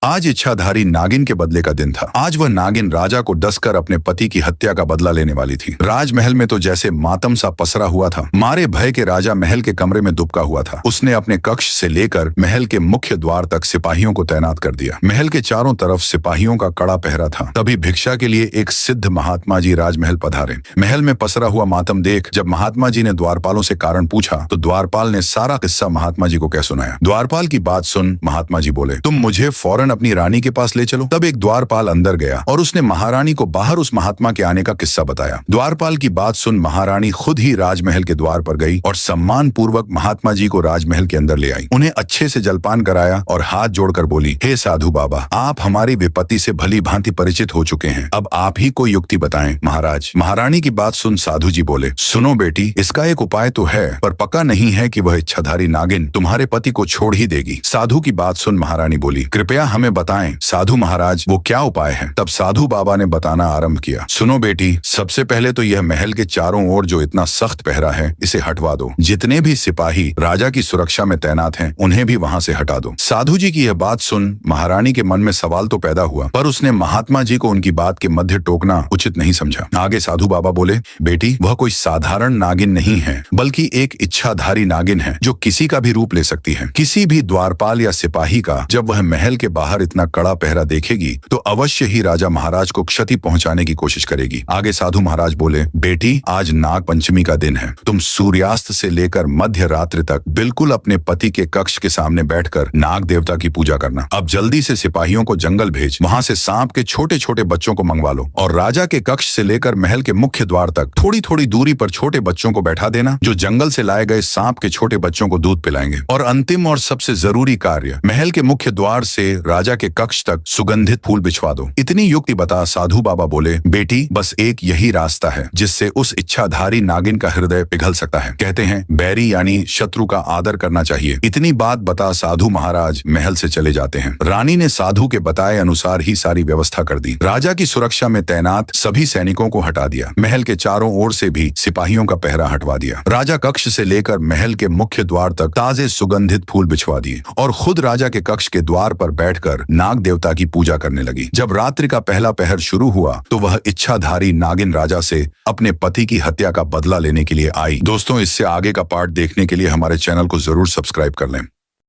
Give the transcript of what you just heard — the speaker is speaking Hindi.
आज इच्छाधारी नागिन के बदले का दिन था। आज वह नागिन राजा को डसकर अपने पति की हत्या का बदला लेने वाली थी। राजमहल में तो जैसे मातम सा पसरा हुआ था। मारे भय के राजा महल के कमरे में दुबका हुआ था। उसने अपने कक्ष से लेकर महल के मुख्य द्वार तक सिपाहियों को तैनात कर दिया। महल के चारों तरफ सिपाहियों का कड़ा पहरा था। तभी भिक्षा के लिए एक सिद्ध महात्मा जी राजमहल पधारे। महल में पसरा हुआ मातम देख जब महात्मा जी ने द्वारपालों से कारण पूछा तो द्वारपाल ने सारा किस्सा महात्मा जी को कह सुनाया। द्वारपाल की बात सुन महात्मा जी बोले, तुम मुझे फौरन अपनी रानी के पास ले चलो। तब एक द्वारपाल अंदर गया और उसने महारानी को बाहर उस महात्मा के आने का किस्सा बताया। द्वारपाल की बात सुन महारानी खुद ही राजमहल के द्वार पर गई और सम्मान पूर्वक महात्मा जी को राजमहल के अंदर ले आई। उन्हें अच्छे से जलपान कराया और हाथ जोड़कर बोली, हे साधु बाबा, आप हमारी विपत्ति से भली भांति परिचित हो चुके हैं। अब आप ही कोई युक्ति बताएं महाराज। महारानी की बात सुन साधु जी बोले, सुनो बेटी, इसका एक उपाय तो है, पर पक्का नहीं है कि वह इच्छाधारी नागिन तुम्हारे पति को छोड़ ही देगी। साधु की बात सुन महारानी बोली, कृपया हमें बताएं साधु महाराज, वो क्या उपाय है। तब साधु बाबा ने बताना आरंभ किया। सुनो बेटी, सबसे पहले तो यह महल के चारों ओर जो इतना सख्त पहरा है इसे हटवा दो। जितने भी सिपाही राजा की सुरक्षा में तैनात हैं उन्हें भी वहां से हटा दो। साधु जी की यह बात सुन महारानी के मन में सवाल तो पैदा हुआ, पर उसने महात्मा जी को उनकी बात के मध्य टोकना उचित नहीं समझा। आगे साधु बाबा बोले, बेटी, वह कोई साधारण नागिन नहीं है, बल्कि एक इच्छाधारी नागिन है जो किसी का भी रूप ले सकती है। किसी भी द्वारपाल या सिपाही का जब वह महल के बाहर इतना कड़ा पहरा देखेगी तो अवश्य ही राजा महाराज को क्षति पहुंचाने की कोशिश करेगी। आगे साधु महाराज बोले, बेटी, आज नाग पंचमी का दिन है। तुम सूर्यास्त से लेकर मध्य रात्रि तक बिल्कुल अपने पति के कक्ष के सामने बैठकर नाग देवता की पूजा करना। अब जल्दी से सिपाहियों को जंगल भेज, वहां से सांप के छोटे छोटे बच्चों को मंगवा लो और राजा के कक्ष से लेकर महल के मुख्य द्वार तक थोड़ी थोड़ी दूरी पर छोटे बच्चों को बैठा देना, जो जंगल से लाए गए सांप के छोटे बच्चों को दूध पिलाएंगे। और अंतिम और सबसे जरूरी कार्य, महल के मुख्य द्वार से राजा के कक्ष तक सुगंधित फूल बिछवा दो। इतनी युक्ति बता साधु बाबा बोले, बेटी, बस एक यही रास्ता है जिससे उस इच्छाधारी नागिन का हृदय पिघल सकता है। कहते हैं बैरी यानी शत्रु का आदर करना चाहिए। इतनी बात बता साधु महाराज महल से चले जाते हैं। रानी ने साधु के बताए अनुसार ही सारी व्यवस्था कर दी। राजा की सुरक्षा में तैनात सभी सैनिकों को हटा दिया। महल के चारों ओर से भी सिपाहियों का पहरा हटवा दिया। राजा कक्ष से लेकर महल के मुख्य द्वार तक ताजे सुगंधित फूल बिछवा दिए और खुद राजा के कक्ष के द्वार पर बैठकर नाग देवता की पूजा करने लगी। जब रात्रि का पहला पहर शुरू हुआ तो वह इच्छाधारी नागिन राजा से अपने पति की हत्या का बदला लेने के लिए आई। दोस्तों, इससे आगे का पार्ट देखने के लिए हमारे चैनल को जरूर सब्सक्राइब कर लें।